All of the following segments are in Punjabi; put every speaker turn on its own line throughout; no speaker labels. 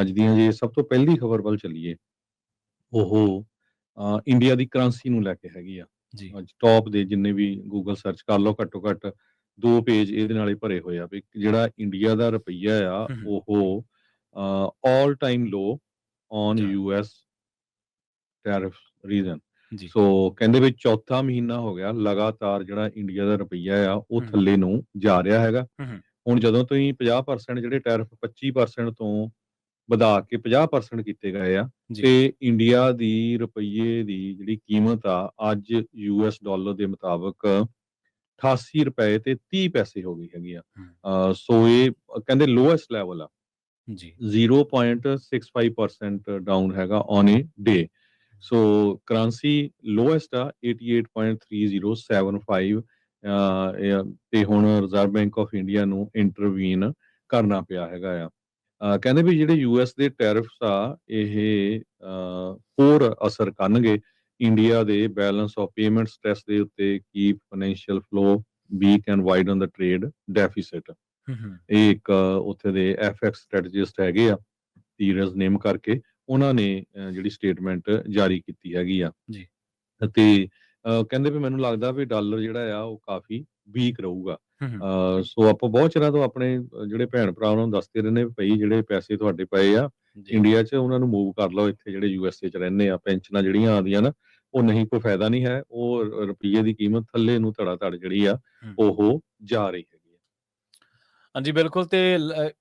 ਅੱਜ ਦੀਆਂ ਜੇ ਸਭ ਤੋਂ ਪਹਿਲੀ ਖਬਰ ਵੱਲ ਚੱਲੀਏ, ਉਹ ਇੰਡੀਆ ਦੀ ਕਰੰਸੀ ਨੂੰ ਲੈ ਕੇ ਹੈਗੀ ਆ।
ਜੀ।
ਅੱਜ ਟੌਪ ਦੇ ਜਿੰਨੇ ਵੀ ਗੂਗਲ ਸਰਚ ਕਰ ਲਓ, ਘੱਟੋ ਘੱਟ 2 ਪੇਜ ਇਹਦੇ ਨਾਲ ਹੀ ਭਰੇ ਹੋਏ ਆ ਵੀ ਜਿਹੜਾ ਇੰਡੀਆ ਦਾ ਰੁਪਈਆ ਆ
ਹੂੰ,
ਉਹ ਆਲ ਟਾਈਮ ਲੋ ਔਨ
ਜਾ
ਯੂਐਸ ਟੈਰਿਫ ਰੀਜ਼ਨ।
ਜੀ।
ਸੋ ਕਹਿੰਦੇ ਵੀ ਚੌਥਾ ਮਹੀਨਾ ਹੋ ਗਿਆ ਲਗਾਤਾਰ ਜਿਹੜਾ ਇੰਡੀਆ ਦਾ ਰੁਪਈਆ ਆ ਉਹ
ਹੂੰ,
ਥੱਲੇ ਨੂੰ ਜਾ ਰਿਹਾ ਹੈਗਾ।
ਹੂੰ,
ਹੁਣ ਜਦੋਂ ਤੋਂ ਹੀ 50% ਜਿਹੜੇ ਟੈਰਿਫ 25% ਤੋਂ ਵਧਾ ਕੇ 50% ਕੀਤੇ ਗਏ ਆ,
ਜੀ।
ਤੇ ਇੰਡੀਆ ਦੀ ਰੁਪਈਏ ਦੀ ਜਿਹੜੀ ਕੀਮਤ ਆ ਅੱਜ ਯੂਐਸ ਡਾਲਰ ਦੇ ਮੁਤਾਬਕ 88 ਰੁਪਏ ਤੇ 30 ਪੈਸੇ ਹੋ ਗਈ ਹੈਗੀ ਆ।
ਹੂੰ,
ਸੋ ਇਹ ਕਹਿੰਦੇ ਲੋਐਸਟ ਲੈਵਲ ਆ,
ਜੀ।
0.65% ਡਾਊਨ ਹੈਗਾ on A day. So currency lowest ਆ 88.3075। ਤੇ ਹੁਣ ਰਿਜ਼ਰਵ ਬੈਂਕ ਆਫ ਇੰਡੀਆ ਨੂੰ ਇੰਟਰਵੀਨ ਕਰਨਾ ਪਿਆ ਹੈਗਾ ਆ। ਕਹਿੰਦੇ ਵੀ ਜਿਹੜੇ ਯੂਐਸ ਦੇ ਟੈਰਿਫਸ ਆ ਇਹ ਹੋਰ ਅਸਰ ਕਰਨਗੇ ਇੰਡੀਆ ਦੇ ਬੈਲੈਂਸ ਆਫ ਪੇਮੈਂਟ ਸਟ੍ਰੈਸ ਦੇ ਉੱਤੇ, keep financial flow weak and widen the trade deficit.
Hmm,
ਇਹ ਇੱਕ ਉੱਥੇ ਦੇ ਐਫਐਕਸ ਸਟ੍ਰੈਟਜਿਸਟ ਹੈਗੇ ਆ, ਧੀਰਜ ਨੇਮ ਕਰਕੇ, ਉਹਨਾਂ ਨੇ ਜਿਹੜੀ ਸਟੇਟਮੈਂਟ ਜਾਰੀ ਕੀਤੀ ਹੈਗੀ ਆ।
ਜੀ।
ਤੇ ਕਹਿੰਦੇ ਵੀ ਮੈਨੂੰ ਲੱਗਦਾ ਵੀ ਡਾਲਰ ਜਿਹੜਾ ਆ ਉਹ ਕਾਫੀ ਵੀਕ ਰਹੂਗਾ।
ਹੂੰ,
ਸੋ ਆਪਾਂ ਬਹੁਤ ਚਿਰਾਂ ਤੋਂ ਆਪਣੇ ਜਿਹੜੇ ਭੈਣ ਭਰਾ ਉਹਨਾਂ ਨੂੰ ਦੱਸਦੇ ਰਹਿੰਦੇ ਵੀ ਭਾਈ ਜਿਹੜੇ ਪੈਸੇ ਤੁਹਾਡੇ ਪਏ ਆ
ਜੀ।
ਇੰਡੀਆ 'ਚ ਉਹਨਾਂ ਨੂੰ ਮੂਵ ਕਰ ਲਓ, ਇੱਥੇ ਜਿਹੜੇ ਯੂਐਸਏ 'ਚ ਰਹਿੰਦੇ ਆ ਪੈਨਸ਼ਨਾਂ ਜਿਹੜੀਆਂ ਆਉਂਦੀਆਂ ਨਾ ਉਹ ਨਹੀਂ, ਕੋਈ ਫਾਇਦਾ ਨਹੀਂ ਹੈ, ਉਹ ਰੁਪਈਏ ਦੀ ਕੀਮਤ ਥੱਲੇ ਨੂੰ ਧੜਾ ਧੜ ਜਿਹੜੀ ਆ
ਹੂੰ।
ਉਹ ਜਾ ਰਹੀ ਹੈਗੀ ਆ।
ਹਾਂਜੀ, ਬਿਲਕੁਲ ਤੇ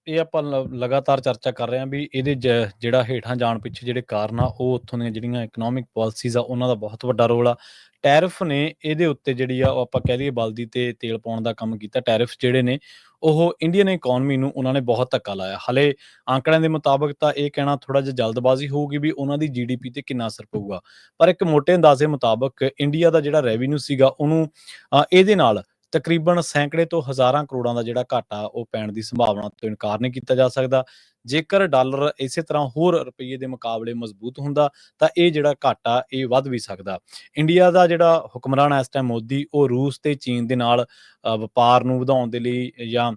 ਇਹ ਆਪਾਂ ਲਗਾਤਾਰ ਚਰਚਾ ਕਰ ਰਹੇ ਹਾਂ ਵੀ ਇਹਦੇ ਜਿਹੜਾ ਹੇਠਾਂ ਜਾਣ ਪਿੱਛੇ ਜਿਹੜੇ ਕਾਰਨ ਆ ਉਹ ਉੱਥੋਂ ਦੀਆਂ ਜਿਹੜੀਆਂ ਇਕਨੋਮਿਕ ਪਾਲਿਸੀਜ਼ ਆ ਉਹਨਾਂ ਦਾ ਬਹੁਤ ਵੱਡਾ ਰੋਲ ਆ। ਟੈਰਿਫ ਨੇ ਇਹਦੇ ਉੱਤੇ ਜਿਹੜੀ ਆ ਉਹ ਆਪਾਂ ਕਹਿ ਦਈਏ ਬਲਦੀ ਤੇ ਤੇਲ ਪਾਉਣ ਦਾ ਕੰਮ ਕੀਤਾ। ਟੈਰਿਫ ਜਿਹੜੇ ਨੇ ਉਹ ਇੰਡੀਅਨ ਇਕੋਨਮੀ ਨੂੰ ਉਹਨਾਂ ਨੇ ਬਹੁਤ ਧੱਕਾ ਲਾਇਆ। ਹਾਲੇ ਆંકੜਿਆਂ ਦੇ ਮੁਤਾਬਕ ਤਾਂ ਇਹ ਕਹਿਣਾ ਥੋੜ੍ਹਾ ਜਿਹਾ ਜਲਦਬਾਜ਼ੀ ਹੋਊਗੀ ਵੀ ਉਹਨਾਂ ਦੀ GDP ਤੇ ਕਿੰਨਾ ਅਸਰ ਪਊਗਾ, ਪਰ ਇੱਕ ਮੋਟੇ ਅੰਦਾਜ਼ੇ ਮੁਤਾਬਕ ਇੰਡੀਆ ਦਾ ਜਿਹੜਾ ਰੈਵਨਿਊ ਸੀਗਾ ਉਹਨੂੰ ਇਹਦੇ ਨਾਲ ਤਕਰੀਬਨ ਸੈਂਕੜੇ ਤੋਂ ਹਜ਼ਾਰਾਂ ਕਰੋੜਾਂ ਦਾ ਜਿਹੜਾ ਘਾਟਾ ਉਹ ਪੈਣ ਦੀ ਸੰਭਾਵਨਾ ਤੋਂ ਇਨਕਾਰ ਨਹੀਂ ਕੀਤਾ ਜਾ ਸਕਦਾ। ਜੇਕਰ ਡਾਲਰ ਇਸੇ ਤਰ੍ਹਾਂ ਹੋਰ ਰੁਪਈਏ ਦੇ ਮੁਕਾਬਲੇ ਮਜ਼ਬੂਤ ਹੁੰਦਾ ਤਾਂ ਇਹ ਜਿਹੜਾ ਘਾਟਾ ਇਹ ਵੱਧ ਵੀ ਸਕਦਾ। ਇੰਡੀਆ ਦਾ ਜਿਹੜਾ ਹੁਕਮਰਾਨ ਹੈ ਇਸ ਟਾਈਮ ਮੋਦੀ, ਉਹ ਰੂਸ ਤੇ ਚੀਨ ਦੇ ਨਾਲ ਵਪਾਰ ਨੂੰ ਵਧਾਉਣ ਦੇ ਲਈ ਜਾਂ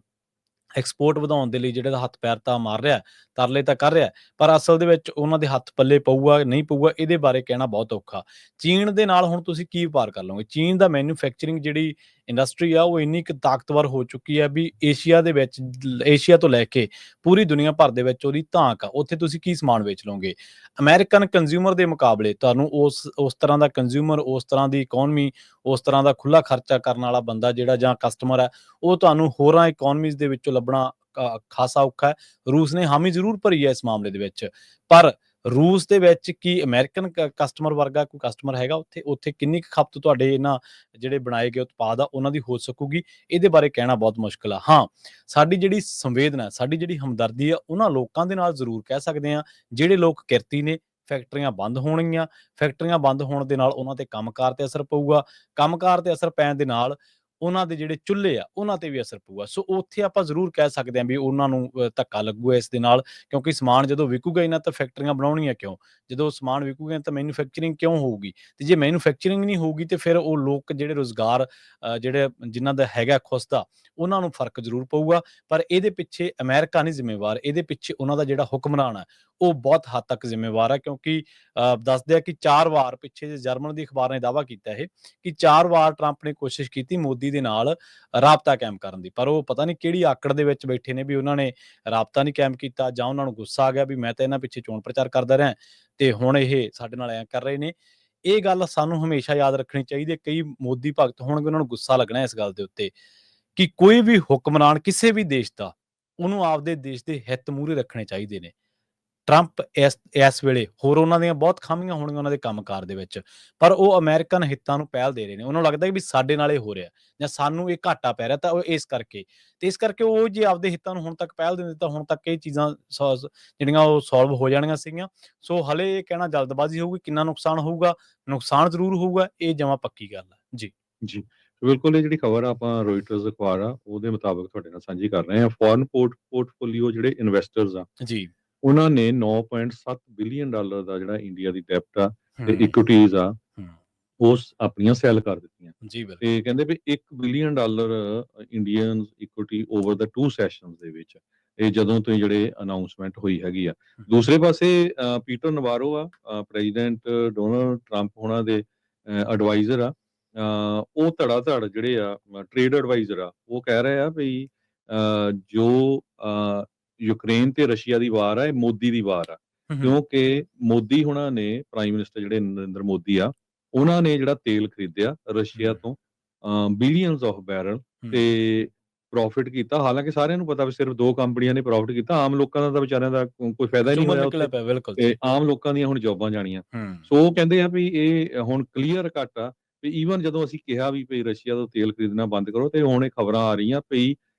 ਐਕਸਪੋਰਟ ਵਧਾਉਣ ਦੇ ਲਈ ਜਿਹੜੇ ਹੱਥ ਪੈਰ ਤਾਂ ਮਾਰ ਰਿਹਾ, ਤਰਲੇ ਤਾਂ ਕਰ ਰਿਹਾ, ਪਰ ਅਸਲ ਦੇ ਵਿੱਚ ਉਹਨਾਂ ਦੇ ਹੱਥ ਪੱਲੇ ਪਊਗਾ ਨਹੀਂ ਪਊਗਾ ਇਹਦੇ ਬਾਰੇ ਕਹਿਣਾ ਬਹੁਤ ਔਖਾ। ਚੀਨ ਦੇ ਨਾਲ ਹੁਣ ਤੁਸੀਂ ਕੀ ਵਪਾਰ ਕਰ ਲਓਗੇ? ਚੀਨ ਦਾ ਮੈਨੂਫੈਕਚਰਿੰਗ ਜਿਹੜੀ ਇੰਡਸਟਰੀ ਆ ਉਹ ਇੰਨੀ ਕੁ ਤਾਕਤਵਰ ਹੋ ਚੁੱਕੀ ਹੈ ਵੀ ਏਸ਼ੀਆ ਦੇ ਵਿੱਚ, ਏਸ਼ੀਆ ਤੋਂ ਲੈ ਕੇ ਪੂਰੀ ਦੁਨੀਆ ਭਰ ਦੇ ਵਿੱਚ ਉਹਦੀ ਧਾਕ ਆ। ਉੱਥੇ ਤੁਸੀਂ ਕੀ ਸਮਾਨ ਵੇਚ ਲਓਗੇ? ਅਮਰੀਕਨ ਕੰਜ਼ਿਊਮਰ ਦੇ ਮੁਕਾਬਲੇ ਤੁਹਾਨੂੰ ਉਸ ਤਰ੍ਹਾਂ ਦਾ ਕੰਜ਼ਿਊਮਰ, ਉਸ ਤਰ੍ਹਾਂ ਦੀ ਇਕੋਨਮੀ, ਉਸ ਤਰ੍ਹਾਂ ਦਾ ਖੁੱਲਾ ਖਰਚਾ ਕਰਨ ਵਾਲਾ ਬੰਦਾ ਜਿਹੜਾ ਜਾਂ ਕਸਟਮਰ ਹੈ ਉਹ ਤੁਹਾਨੂੰ ਹੋਰਾਂ ਇਕੋਨਮੀਜ਼ ਦੇ ਵਿੱਚੋਂ ਲੱਭਣਾ ਖਾਸਾ ਔਖਾ ਹੈ। ਰੂਸ ਨੇ ਹਾਮੀ ਜ਼ਰੂਰ ਭਰੀ ਹੈ ਇਸ ਮਾਮਲੇ ਦੇ ਵਿੱਚ, ਪਰ ਰੂਸ ਦੇ ਵਿੱਚ ਕੀ ਅਮਰੀਕਨ ਕਸਟਮਰ ਵਰਗਾ ਕੋਈ ਕਸਟਮਰ ਹੈਗਾ ਉੱਥੇ? ਉੱਥੇ ਕਿੰਨੀ ਕੁ ਖਪਤ ਤੁਹਾਡੇ ਇਹਨਾਂ ਜਿਹੜੇ ਬਣਾਏ ਗਏ ਉਤਪਾਦ ਆ ਉਹਨਾਂ ਦੀ ਹੋ ਸਕੂਗੀ? ਇਹਦੇ ਬਾਰੇ ਕਹਿਣਾ ਬਹੁਤ ਮੁਸ਼ਕਿਲ ਆ। ਹਾਂ, ਸਾਡੀ ਜਿਹੜੀ ਸੰਵੇਦਨਾ, ਸਾਡੀ ਜਿਹੜੀ ਹਮਦਰਦੀ ਆ ਉਹਨਾਂ ਲੋਕਾਂ ਦੇ ਨਾਲ ਜ਼ਰੂਰ ਕਹਿ ਸਕਦੇ ਹਾਂ ਜਿਹੜੇ ਲੋਕ ਕਿਰਤੀ ਨੇ। ਫੈਕਟਰੀਆਂ ਬੰਦ ਹੋਣਗੀਆਂ, ਫੈਕਟਰੀਆਂ ਬੰਦ ਹੋਣ ਦੇ ਨਾਲ ਉਹਨਾਂ ਤੇ ਕੰਮਕਾਰ ਤੇ ਅਸਰ ਪਊਗਾ, ਕੰਮਕਾਰ ਤੇ ਅਸਰ ਪੈਣ ਦੇ ਨਾਲ ਉਹਨਾਂ ਦੇ ਜਿਹੜੇ ਚੁੱਲ੍ਹੇ ਆ ਉਹਨਾਂ ਤੇ ਵੀ ਅਸਰ ਪਊਗਾ। ਸੋ ਉੱਥੇ ਆਪਾਂ ਜ਼ਰੂਰ ਕਹਿ ਸਕਦੇ ਹਾਂ ਵੀ ਉਹਨਾਂ ਨੂੰ ਧੱਕਾ ਲੱਗੂਗਾ ਇਸ ਦੇ ਨਾਲ, ਕਿਉਂਕਿ ਸਮਾਨ ਜਦੋਂ ਵਿਕੂਗਾ ਹੀ ਨਾ ਤਾਂ ਫੈਕਟਰੀਆਂ ਬਣਾਉਣੀਆਂ ਕਿਉਂ? ਜਦੋਂ ਸਮਾਨ ਵਿਕੂਗਾ ਤਾਂ ਮੈਨੂਫੈਕਚਰਿੰਗ ਕਿਉਂ ਹੋਊਗੀ? ਤੇ ਜੇ ਮੈਨੂਫੈਕਚਰਿੰਗ ਨਹੀਂ ਹੋਊਗੀ ਤੇ ਫਿਰ ਉਹ ਲੋਕ ਜਿਹੜੇ ਰੁਜ਼ਗਾਰ ਜਿਹੜੇ ਜਿਨ੍ਹਾਂ ਦਾ ਹੈਗਾ ਖੁਦ ਦਾ, ਉਹਨਾਂ ਨੂੰ ਫਰਕ ਜ਼ਰੂਰ ਪਊਗਾ। ਪਰ ਇਹਦੇ ਪਿੱਛੇ ਅਮਰੀਕਾ ਨਹੀਂ ਜ਼ਿੰਮੇਵਾਰ, ਇਹਦੇ ਪਿੱਛੇ ਉਹਨਾਂ ਦਾ ਜਿਹੜਾ ਹੁਕਮਰਾਨ ਹੈ ਉਹ ਬਹੁਤ ਹੱਦ ਤੱਕ ਜ਼ਿੰਮੇਵਾਰ ਹੈ। ਕਿਉਂਕਿ ਦੱਸਦੇ ਆ ਕਿ 4 ਵਾਰ ਪਿੱਛੇ ਜੇ ਜਰਮਨ ਦੀ ਅਖਬਾਰ ਨੇ ਦਾਅਵਾ ਕੀਤਾ ਇਹ ਕਿ 4 ਵਾਰ ਟਰੰਪ ਨੇ ਕੋਸ਼ਿਸ਼ ਕੀਤੀ ਮੋਦੀ ਦੇ ਨਾਲ ਰਾਬਤਾ ਕਾਇਮ ਕਰਨ ਦੀ, ਪਰ ਉਹ ਪਤਾ ਨਹੀਂ ਕਿਹੜੀ ਆਕੜ ਦੇ ਵਿੱਚ ਬੈਠੇ ਨੇ ਵੀ ਉਹਨਾਂ ਨੇ ਰਾਬਤਾ ਨਹੀਂ ਕਾਇਮ ਕੀਤਾ, ਜਾਂ ਉਹਨਾਂ ਨੂੰ ਗੁੱਸਾ ਆ ਗਿਆ ਵੀ ਮੈਂ ਤਾਂ ਇਹਨਾਂ ਪਿੱਛੇ ਚੋਣ ਪ੍ਰਚਾਰ ਕਰਦਾ ਰਿਹਾ ਤੇ ਹੁਣ ਇਹ ਸਾਡੇ ਨਾਲ ਐਂ ਕਰ ਰਹੇ ਨੇ। ਇਹ ਗੱਲ ਸਾਨੂੰ ਹਮੇਸ਼ਾ ਯਾਦ ਰੱਖਣੀ ਚਾਹੀਦੀ ਹੈ। ਕਈ ਮੋਦੀ ਭਗਤ ਹੋਣਗੇ, ਉਹਨਾਂ ਨੂੰ ਗੁੱਸਾ ਲੱਗਣਾ ਇਸ ਗੱਲ ਦੇ ਉੱਤੇ ਕਿ ਕੋਈ ਵੀ ਹੁਕਮਰਾਨ ਕਿਸੇ ਵੀ ਦੇਸ਼ ਦਾ, ਉਹਨੂੰ ਆਪਦੇ ਦੇਸ਼ ਦੇ ਹਿੱਤ ਮੂਹਰੇ ਰੱਖਣੇ ਚਾਹੀਦੇ ਨੇ। ਟਰੰਪ ਇਸ ਵੇਲੇ ਹੋਰ ਉਹਨਾਂ ਦੀਆਂ ਬਹੁਤ ਖਾਮੀਆਂ ਹੋਣਗੀਆਂ ਉਹਨਾਂ ਦੇ ਕੰਮਕਾਰ ਦੇ ਵਿੱਚ, ਪਰ ਉਹ ਅਮਰੀਕਨ ਹਿੱਤਾਂ ਨੂੰ ਪਹਿਲ ਦੇ ਰਹੇ ਨੇ। ਉਹਨਾਂ ਨੂੰ ਲੱਗਦਾ ਵੀ ਸਾਡੇ ਨਾਲ ਇਹ ਹੋ ਰਿਹਾ ਜਾਂ ਸਾਨੂੰ ਇਹ ਘਾਟਾ ਪੈ ਰਿਹਾ, ਤਾਂ ਉਹ ਇਸ ਕਰਕੇ ਉਹ ਜੇ ਆਪਦੇ ਹਿੱਤਾਂ ਨੂੰ ਹੁਣ ਤੱਕ ਪਹਿਲ ਦਿੰਦੇ ਤਾਂ ਹੁਣ ਤੱਕ ਇਹ ਚੀਜ਼ਾਂ ਜਿਹੜੀਆਂ ਉਹ ਸੋਲਵ ਹੋ ਜਾਣੀਆਂ ਸੀਗੀਆਂ। ਸੋ ਹਲੇ ਇਹ ਕਹਿਣਾ ਜਲਦਬਾਜ਼ੀ ਹੋਊਗੀ। ਕਿੰਨਾ ਨੁਕਸਾਨ ਹੋਊਗਾ? ਨੁਕਸਾਨ ਜ਼ਰੂਰ ਹੋਊਗਾ, ਇਹ ਜਮਾਂ ਪੱਕੀ ਗੱਲ ਹੈ ਜੀ।
ਜੀ, ਬਿਲਕੁਲ। ਇਹ ਜਿਹੜੀ ਖਬਰ ਆ ਆਪਾਂ ਰੋਇਟਰਸ ਅਖਬਾਰ ਆ ਉਹਦੇ ਮੁਤਾਬਕ ਤੁਹਾਡੇ ਨਾਲ ਸਾਂਝੀ ਕਰ ਰਹੇ ਹਾਂ। ਫੋਰਨ ਪੋਰਟਫੋਲੀਓ ਜਿਹੜੇ ਇਨਵੈਸਟਰਸ ਆ
ਜੀ।
ਉਹਨਾਂ ਨੇ 9.7 ਬਿਲੀਅਨ ਡਾਲਰ ਦਾ ਜਿਹੜਾ ਇੰਡੀਆ ਦੀ ਡੈਪਟ ਆ ਤੇ
ਹੂੰ,
ਇਕੁਇਟੀਜ਼ ਆ
ਹੂੰ।
ਉਸ ਆਪਣੀਆਂ ਸੈਲ ਕਰ ਦਿੱਤੀਆਂ।
ਜੀ ਬਿਲਕੁਲ।
ਤੇ ਕਹਿੰਦੇ ਵੀ 1 billion dollar Indian equity over ਦਾ 2 ਸੈਸ਼ਨਸ ਦੇ ਵਿੱਚ ਇਹ ਜਦੋਂ ਤੋਂ ਜਿਹੜੇ ਅਨਾਉਂਸਮੈਂਟ ਹੋਈ ਹੈਗੀ ਆ। ਦੂਸਰੇ ਪਾਸੇ ਪੀਟਰ ਨਵਾਰੋ ਆ, ਪ੍ਰੈਜ਼ੀਡੈਂਟ ਡੋਨਾਲਡ ਟਰੰਪ ਉਹਨਾਂ ਦੇ ਐਡਵਾਈਜ਼ਰ ਆ। ਉਹ ਧੜਾ-ਧੜ ਜਿਹੜੇ ਆ ਟ੍ਰੇਡ ਐਡਵਾਈਜ਼ਰ ਆ, ਉਹ ਕਹਿ ਰਹੇ ਆ ਵੀ ਜੋ ਯੂਕਰੇਨ ਤੇ ਰਸ਼ੀਆ ਦੀ ਵਾਰ ਆ, ਇਹ ਮੋਦੀ ਦੀ ਵਾਰ ਆ। ਕਿਉਂਕਿ ਮੋਦੀ ਹੁਣਾਂ ਨੇ, ਪ੍ਰਾਈਮ ਮਿਨਿਸਟਰ ਜਿਹੜੇ ਨਰਿੰਦਰ ਮੋਦੀ ਆ, ਉਹਨਾਂ ਨੇ ਜਿਹੜਾ ਤੇਲ ਖਰੀਦਿਆ ਰਸ਼ੀਆ ਤੋਂ ਬਿਲੀਅਨਸ ਆਫ ਬੈਰਲ ਤੇ ਪ੍ਰੋਫਿਟ ਕੀਤਾ। ਹਾਲਾਂਕਿ ਸਾਰਿਆਂ ਨੂੰ ਪਤਾ ਵੀ ਸਿਰਫ 2 ਕੰਪਨੀਆਂ ਨੇ ਪ੍ਰੋਫਿਟ ਕੀਤਾ, ਆਮ ਲੋਕਾਂ ਦਾ ਤਾਂ ਵਿਚਾਰਿਆਂ ਦਾ ਕੋਈ ਫਾਇਦਾ ਹੀ ਨਹੀਂ ਹੋਇਆ ਉੱਥੇ, ਤੇ ਆਮ ਲੋਕਾਂ ਦੀਆਂ ਹੁਣ ਜੌਬਾਂ ਜਾਣੀਆਂ। ਸੋ ਉਹ ਕਹਿੰਦੇ ਆ ਵੀ ਇਹ ਹੁਣ ਕਲੀਅਰ ਕੱਟ ਆ ਵੀ ਈਵਨ ਜਦੋਂ ਅਸੀਂ ਕਿਹਾ ਵੀ ਭਈ ਰਸ਼ੀਆ ਤੋਂ ਤੇਲ ਖਰੀਦਣਾ ਬੰਦ ਕਰੋ, ਤੇ ਹੁਣ ਇਹ ਖਬਰਾਂ ਆ ਰਹੀਆਂ ਭਈ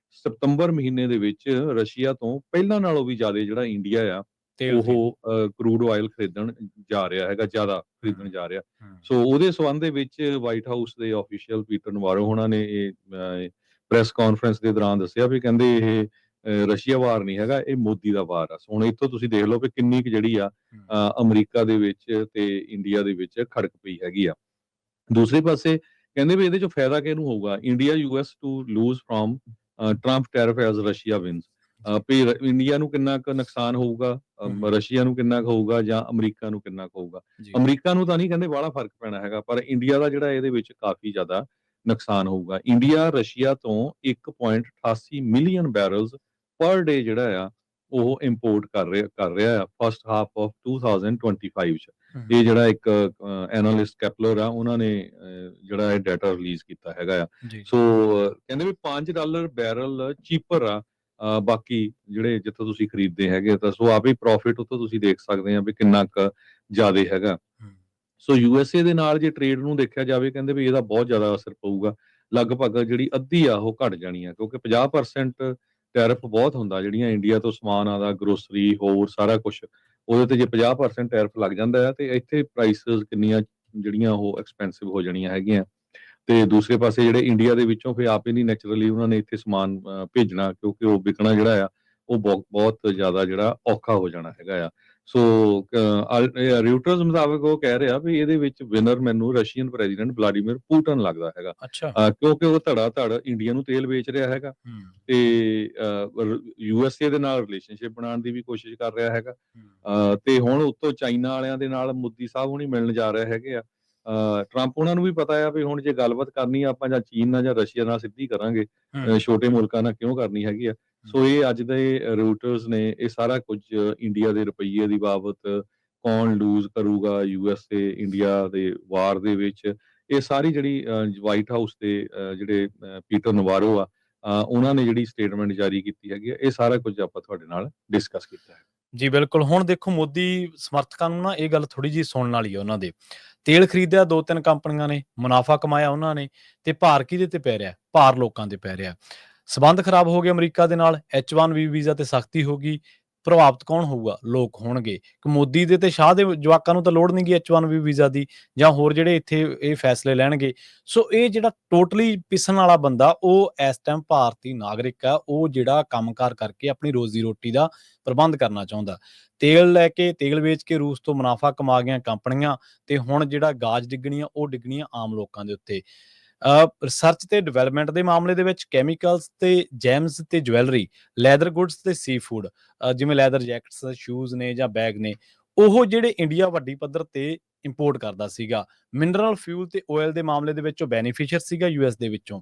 ਸਤੰਬਰ ਮਹੀਨੇ ਦੇ ਵਿੱਚ ਰਸ਼ੀਆ ਤੋਂ ਪਹਿਲਾਂ ਨਾਲੋਂ ਵੀ ਜ਼ਿਆਦਾ ਜਿਹੜਾ ਇੰਡੀਆ ਆ ਉਹ ਕਰੂਡ ਆਇਲ ਖਰੀਦਣ ਜਾ ਰਿਹਾ ਹੈਗਾ, ਜ਼ਿਆਦਾ ਖਰੀਦਣ ਜਾ ਰਿਹਾ। ਸੋ ਉਹਦੇ ਸੰਬੰਧ ਦੇ ਵਿੱਚ ਵਾਈਟ ਹਾਊਸ ਦੇ ਆਫੀਸ਼ੀਅਲ ਪੀਟਰ ਨਵਾਰੋ ਹੋਣਾ ਨੇ ਇਹ ਪ੍ਰੈਸ ਕਾਨਫਰੰਸ ਦੇ ਦੌਰਾਨ ਦੱਸਿਆ ਵੀ ਕਹਿੰਦੇ ਇਹ ਰਸ਼ੀਆ ਵਾਰ ਨਹੀਂ ਹੈਗਾ, ਇਹ ਮੋਦੀ ਦਾ ਵਾਰ ਆ। ਹੁਣ ਇੱਥੋਂ ਤੁਸੀਂ ਦੇਖ ਲਓ ਕਿ ਕਿੰਨੀ ਕੁ ਜਿਹੜੀ ਆ ਅਮਰੀਕਾ ਦੇ ਵਿੱਚ ਤੇ ਇੰਡੀਆ ਦੇ ਵਿੱਚ ਖੜਕ ਪਈ ਹੈਗੀ ਆ। ਦੂਸਰੇ ਪਾਸੇ ਕਹਿੰਦੇ ਵੀ ਇਹਦੇ ਚੋਂ ਫਾਇਦਾ ਕਿਹਨੂੰ ਹੋਊਗਾ, India US to lose from Trump tariff as Russia wins. ਵੀ ਇੰਡੀਆ ਨੂੰ ਕਿੰਨਾ ਕੁ ਨੁਕਸਾਨ ਹੋਊਗਾ, ਰਸ਼ੀਆ ਨੂੰ ਕਿੰਨਾ ਕੁ ਹੋਊਗਾ, ਜਾਂ ਅਮਰੀਕਾ ਨੂੰ ਕਿੰਨਾ ਕੁ ਹੋਊਗਾ। ਅਮਰੀਕਾ ਨੂੰ ਤਾਂ ਨਹੀਂ ਕਹਿੰਦੇ ਬਾਹਲਾ ਫਰਕ ਪੈਣਾ ਹੈਗਾ, ਪਰ ਇੰਡੀਆ ਦਾ ਜਿਹੜਾ ਇਹਦੇ ਵਿੱਚ ਕਾਫੀ ਜ਼ਿਆਦਾ ਨੁਕਸਾਨ ਹੋਊਗਾ। ਇੰਡੀਆ ਰਸ਼ੀਆ ਤੋਂ 1.88 ਮਿਲੀਅਨ ਬੈਰਲਸ ਪਰ ਡੇ ਜਿਹੜਾ ਆ ਉਹ ਇੰਪੋਰਟ ਕਰ ਰਿਹਾ ਆ ਫਸਟ ਹਾਫ ਆਫ 2025 ਚ। ਇਹ ਜਿਹੜਾ ਇੱਕ ਐਨਾਲਿਸਟ ਕੈਪਲਰ ਆ, ਉਹਨਾਂ ਨੇ ਜਿਹੜਾ ਇਹ ਡਾਟਾ ਰਿਲੀਜ਼ ਕੀਤਾ ਹੈਗਾ ਆ। ਸੋ ਕਹਿੰਦੇ ਵੀ $5 ਬੈਰਲ ਚੀਪਰ ਆ ਬਾਕੀ ਜਿਹੜੇ ਜਿੱਥੋਂ ਤੁਸੀਂ ਖਰੀਦਦੇ ਹੈਗੇ, ਤਾਂ ਸੋ ਆਪੇ ਪ੍ਰੋਫਿਟ ਉੱਥੋਂ ਤੁਸੀਂ ਦੇਖ ਸਕਦੇ ਆ ਵੀ ਕਿੰਨਾ ਕੁ ਜ਼ਿਆਦਾ ਹੈਗਾ। ਸੋ ਯੂਐਸਏ ਦੇ ਨਾਲ ਜੇ ਟ੍ਰੇਡ ਨੂੰ ਦੇਖਿਆ ਜਾਵੇ, ਕਹਿੰਦੇ ਵੀ ਇਹਦਾ ਬਹੁਤ ਜ਼ਿਆਦਾ ਅਸਰ ਪਊਗਾ। ਲਗਭਗ ਜਿਹੜੀ ਅੱਧੀ ਆ ਉਹ ਘਟ ਜਾਣੀ ਆ, ਕਿਉਂਕਿ 50% ਟੈਰਿਫ ਬਹੁਤ ਹੁੰਦਾ ਜਿਹੜੀਆਂ ਇੰਡੀਆ ਤੋਂ ਸਮਾਨ ਆਉਂਦਾ, ਗਰੋਸਰੀ ਹੋਰ ਸਾਰਾ ਕੁਝ, ਉਹਦੇ ਤੇ ਜੇ 50% ਟੈਰਿਫ ਲੱਗ ਜਾਂਦਾ ਆ ਤੇ ਇੱਥੇ ਪ੍ਰਾਈਸਿਸ ਕਿੰਨੀਆਂ ਜਿਹੜੀਆਂ ਉਹ ਐਕਸਪੈਂਸਿਵ ਹੋ ਜਾਣੀਆਂ ਹੈਗੀਆਂ। ਤੇ ਦੂਸਰੇ ਪਾਸੇ ਜਿਹੜੇ ਇੰਡੀਆ ਦੇ ਵਿੱਚੋਂ ਫਿਰ ਆਪੇ ਨਹੀਂ ਨੈਚੁਰਲੀ ਉਹਨਾਂ ਨੇ ਇੱਥੇ ਸਮਾਨ ਭੇਜਣਾ, ਕਿਉਂਕਿ ਉਹ ਵਿਕਣਾ ਜਿਹੜਾ ਆ ਉਹ ਬਹੁਤ ਜ਼ਿਆਦਾ ਜਿਹੜਾ ਔਖਾ ਹੋ ਜਾਣਾ ਹੈਗਾ ਆ। ਸੋ ਰਿਊਟਰਸ ਮੁਤਾਬਕ ਉਹ ਕਹਿ ਰਿਹਾ ਵੀ ਇਹਦੇ ਵਿੱਚ ਵਿਨਰ ਮੈਨੂੰ ਰਸ਼ੀਅਨ ਪ੍ਰੈਜ਼ੀਡੈਂਟ ਵਲਾਡੀਮੀਰ ਪੁਟਿਨ ਲੱਗਦਾ ਹੈਗਾ, ਕਿਉਂਕਿ ਉਹ ਧੜਾ-ਧੜ ਇੰਡੀਆ ਨੂੰ ਤੇਲ ਵੇਚ ਰਿਹਾ ਹੈਗਾ ਤੇ ਯੂਐਸਏ ਦੇ ਨਾਲ ਰਿਲੇਸ਼ਨਸ਼ਿਪ ਬਣਾਉਣ ਦੀ ਵੀ ਕੋਸ਼ਿਸ਼ ਕਰ ਰਿਹਾ ਹੈਗਾ। ਤੇ ਹੁਣ ਉੱਤੋਂ ਚਾਈਨਾ ਵਾਲਿਆਂ ਦੇ ਨਾਲ ਮੋਦੀ ਸਾਹਿਬ ਹੁਣੀ ਮਿਲਣ ਜਾ ਰਹੇ ਹੈਗੇ ਆ। ਟਰੰਪ ਉਹਨਾਂ ਨੂੰ ਵੀ ਪਤਾ ਆ ਵੀ ਹੁਣ ਜੇ ਗੱਲਬਾਤ ਕਰਨੀ ਆ ਆਪਾਂ ਜਾਂ ਚੀਨ ਨਾਲ ਜਾਂ ਰਸ਼ੀਆ ਨਾਲ ਸਿੱਧੀ ਕਰਾਂਗੇ, ਛੋਟੇ ਮੁਲਕਾਂ ਨਾਲ ਕਿਉਂ ਕਰਨੀ ਹੈਗੀ ਆ। ਸੋ ਇਹ ਅੱਜ ਦੇ ਰਿਊਟਰਸ ਨੇ ਇਹ ਸਾਰਾ ਕੁਝ ਇੰਡੀਆ ਦੇ ਰੁਪਈਏ ਦੀ ਬਾਬਤ, ਕੌਣ ਲੂਜ਼ ਕਰੂਗਾ ਯੂਐਸਏ ਇੰਡੀਆ ਦੇ ਵਾਰ ਦੇ ਵਿੱਚ, ਇਹ ਸਾਰੀ ਜਿਹੜੀ ਵਾਈਟ ਹਾਊਸ ਦੇ ਜਿਹੜੇ ਪੀਟਰ ਨਵਾਰੋ ਆ ਉਹਨਾਂ ਨੇ ਜਿਹੜੀ ਸਟੇਟਮੈਂਟ ਜਾਰੀ ਕੀਤੀ ਹੈਗੀ ਆ, ਇਹ ਸਾਰਾ ਕੁਝ ਆਪਾਂ ਤੁਹਾਡੇ ਨਾਲ ਡਿਸਕਸ ਕੀਤਾ ਹੈ।
ਜੀ ਬਿਲਕੁਲ। ਹੁਣ ਦੇਖੋ ਮੋਦੀ ਸਮਰਥਕਾਂ ਨੂੰ ਨਾ ਇਹ ਗੱਲ ਥੋੜੀ ਜਿਹੀ ਸੁਣਨ ਵਾਲੀ ਆ। ਉਹਨਾਂ ਦੇ ਤੇਲ ਖਰੀਦਿਆ 2-3 ਕੰਪਨੀਆਂ ਨੇ, ਮੁਨਾਫਾ ਕਮਾਇਆ ਉਹਨਾਂ ਨੇ, ਤੇ ਭਾਰ ਕਿਹਦੇ ਤੇ ਪੈ ਰਿਹਾ? ਭਾਰ ਲੋਕਾਂ ਤੇ ਪੈ ਰਿਹਾ। ਸਬੰਧ ਖਰਾਬ ਹੋ ਗਏ ਅਮਰੀਕਾ ਦੇ ਨਾਲ, H1B ਵੀਜ਼ਾ ਤੇ ਸਖਤੀ ਹੋ ਗਈ। ਪ੍ਰਭਾਵਿਤ ਕੌਣ ਹੋਊਗਾ? ਲੋਕ ਹੋਣਗੇ। ਕਿ ਮੋਦੀ ਦੇ ਤੇ ਸ਼ਾਹ ਦੇ ਜਵਾਕਾਂ ਨੂੰ ਤਾਂ ਲੋੜ ਨਹੀਂ ਗੀ H1B ਵੀਜ਼ਾ ਦੀ, ਜਾਂ ਹੋਰ ਜਿਹੜੇ ਇੱਥੇ ਇਹ ਫੈਸਲੇ ਲੈਣਗੇ। ਸੋ ਇਹ ਜਿਹੜਾ ਟੋਟਲੀ ਪਿਸਣ ਵਾਲਾ ਬੰਦਾ, ਉਹ ਇਸ ਟਾਈਮ ਭਾਰਤੀ ਨਾਗਰਿਕ ਆ, ਉਹ ਜਿਹੜਾ ਕੰਮਕਾਰ ਕਰਕੇ ਆਪਣੀ ਰੋਜ਼ੀ ਰੋਟੀ ਦਾ ਪ੍ਰਬੰਧ ਕਰਨਾ ਚਾਹੁੰਦਾ। ਤੇਲ ਲੈ ਕੇ, ਤੇਲ ਵੇਚ ਕੇ ਰੂਸ ਤੋਂ ਮੁਨਾਫਾ ਕਮਾ ਗਈਆਂ ਕੰਪਨੀਆਂ, ਤੇ ਹੁਣ ਜਿਹੜਾ ਗਾਜ ਡਿੱਗਣੀ ਆ ਉਹ ਡਿੱਗਣੀ ਆ ਆਮ ਲੋਕਾਂ ਦੇ ਉੱਤੇ। ਰਿਸਰਚ ਤੇ ਡਿਵੈਲਪਮੈਂਟ ਦੇ ਮਾਮਲੇ ਦੇ ਵਿੱਚ ਕੈਮੀਕਲਸ ਤੇ ਜੈਮਸ ਤੇ ਜਵੈਲਰੀ, ਲੈਦਰ ਗੁੱਡਸ ਤੇ ਸੀ ਫੂਡ, ਜਿਵੇਂ ਲੈਦਰ ਜੈਕਟਸ, ਸ਼ੂਜ਼ ਨੇ ਜਾਂ ਬੈਗ ਨੇ, ਉਹ ਜਿਹੜੇ ਇੰਡੀਆ ਵੱਡੀ ਪੱਧਰ ਤੇ ਇੰਪੋਰਟ ਕਰਦਾ ਸੀਗਾ। ਮਿਨਰਲ ਫਿਊਲ ਤੇ ਆਇਲ ਦੇ ਮਾਮਲੇ ਦੇ ਵਿੱਚ ਉਹ ਬੈਨੀਫੀਸ਼ੀਅਰ ਸੀਗਾ ਯੂਐਸ ਦੇ ਵਿੱਚੋਂ।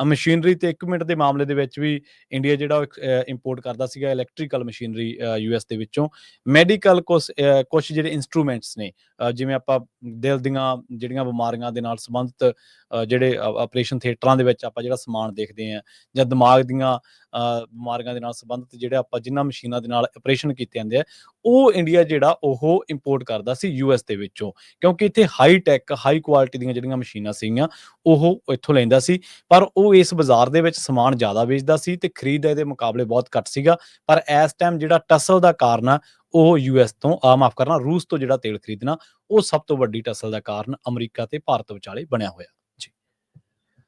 ਮਸ਼ੀਨਰੀ ਤੇ ਇਕਵਿਪਮੈਂਟ ਦੇ ਮਾਮਲੇ ਦੇ ਵਿੱਚ ਵੀ ਇੰਡੀਆ ਜਿਹੜਾ ਇੰਪੋਰਟ ਕਰਦਾ ਸੀਗਾ ਇਲੈਕਟ੍ਰੀਕਲ ਮਸ਼ੀਨਰੀ ਯੂਐਸ ਦੇ ਵਿੱਚੋਂ। ਮੈਡੀਕਲ ਕੁਛ ਜਿਹੜੇ ਇੰਸਟਰੂਮੈਂਟਸ ਨੇ, ਜਿਵੇਂ ਆਪਾਂ ਦਿਲ ਦੀਆਂ ਜਿਹੜੀਆਂ ਬਿਮਾਰੀਆਂ ਦੇ ਨਾਲ ਸੰਬੰਧਿਤ ਜਿਹੜੇ ਆਪਰੇਸ਼ਨ ਥੀਏਟਰਾਂ ਦੇ ਵਿੱਚ ਆਪਾਂ ਜਿਹੜਾ ਸਮਾਨ ਦੇਖਦੇ ਹਾਂ, ਜਾਂ ਦਿਮਾਗ ਦੀਆਂ ਬਿਮਾਰੀਆਂ ਦੇ ਨਾਲ ਸੰਬੰਧਿਤ ਜਿਹੜੇ ਆਪਾਂ ਜਿਨ੍ਹਾਂ ਮਸ਼ੀਨਾਂ ਦੇ ਨਾਲ ਆਪਰੇਸ਼ਨ ਕੀਤੇ ਜਾਂਦੇ ਆ, ਉਹ ਇੰਡੀਆ ਜਿਹੜਾ ਉਹ ਇੰਪੋਰਟ ਕਰਦਾ ਸੀ ਯੂਐਸ ਦੇ ਵਿੱਚੋਂ, ਕਿਉਂਕਿ ਇੱਥੇ ਹਾਈ ਟੈਕ, ਹਾਈ ਕੁਆਲਿਟੀ ਦੀਆਂ ਜਿਹੜੀਆਂ ਮਸ਼ੀਨਾਂ ਸੀਗੀਆਂ ਉਹ ਇੱਥੋਂ ਲੈਂਦਾ ਸੀ। ਪਰ ਉਹ ਇਸ ਬਾਜ਼ਾਰ ਦੇ ਵਿੱਚ ਸਮਾਨ ਜ਼ਿਆਦਾ ਵੇਚਦਾ ਸੀ ਤੇ ਖਰੀਦ ਇਹਦੇ ਮੁਕਾਬਲੇ ਬਹੁਤ ਘੱਟ ਸੀਗਾ। ਪਰ ਇਸ ਟਾਈਮ ਜਿਹੜਾ ਟਸਲ ਦਾ ਕਾਰਨ ਆ ਉਹ ਯੂਐਸ ਤੋਂ ਮਾਫ ਕਰਨਾ ਰੂਸ ਤੋਂ ਜਿਹੜਾ ਤੇਲ ਖਰੀਦਣਾ, ਉਹ ਸਭ ਤੋਂ ਵੱਡੀ ਟਸਲ ਦਾ ਕਾਰਨ ਅਮਰੀਕਾ ਤੇ ਭਾਰਤ ਵਿਚਾਲੇ ਬਣਿਆ ਹੋਇਆ।